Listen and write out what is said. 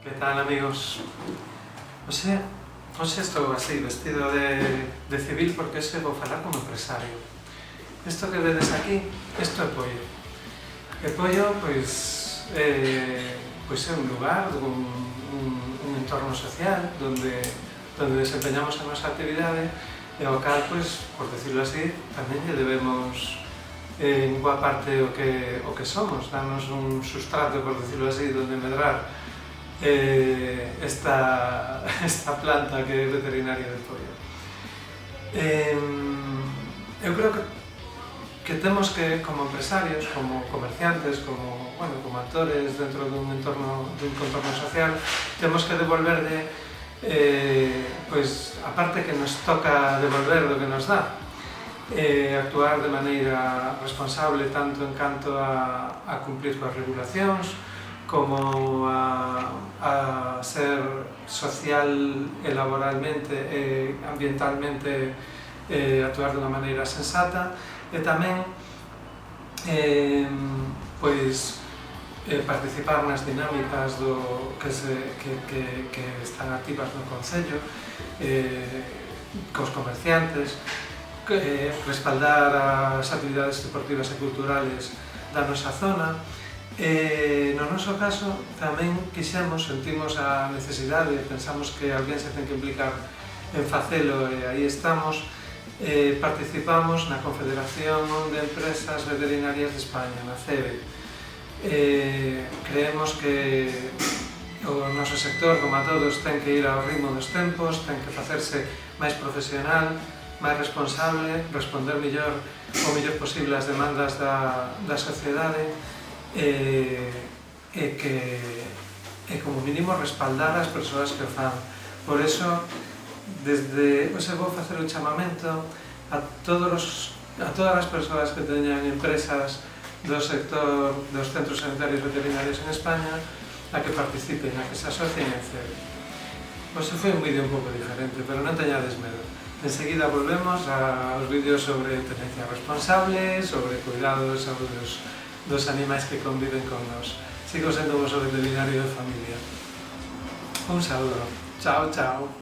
Que tal, amigos? Hoxe estou así, vestido de civil porque hoxe vou falar como empresario. Isto que vedes aquí, isto é Poio. E Poio, pois é un lugar, un entorno social donde desempeñamos a nosa actividade e ao cal, pois, por decirlo así, tamén lle debemos en boa parte o que somos, danos un sustrato, por decirlo así, donde medrar esta planta que é veterinaria de Poio. Eu creo que temos que, como empresarios, como comerciantes, como actores dentro dun contorno social, temos que devolverlle a parte que nos toca devolver do que nos dá, actuar de maneira responsable tanto en canto a cumplir coas regulacións, como a ser social e laboralmente e ambientalmente actuar dunha maneira sensata e tamén participar nas dinámicas que están activas no Concello, cos comerciantes, respaldar as actividades deportivas e culturales da nosa zona. No noso caso tamén sentimos a necesidade, pensamos que alguén se ten que implicar en facelo e aí estamos. Participamos na Confederación de Empresas Veterinarias de España, na CEVE. Creemos que o noso sector, como a todos, ten que ir ao ritmo dos tempos, ten que facerse máis profesional, máis responsable, responder o mellor posible ás demandas da sociedade e como mínimo respaldar as persoas que o fan. Por eso, hoxe vou facer un chamamento a todas as persoas que teñan empresas do sector dos centros sanitarios veterinarios en España a que participen, a que se asocien en CEVE. Hoxe foi un vídeo un pouco diferente, pero non teñades medo. Enseguida volvemos aos vídeos sobre tenencia responsable, sobre cuidado e saúde dos animais que conviven con nós. Sigo sendo o vosso veterinario de familia. Un saúdo. Chao, chao.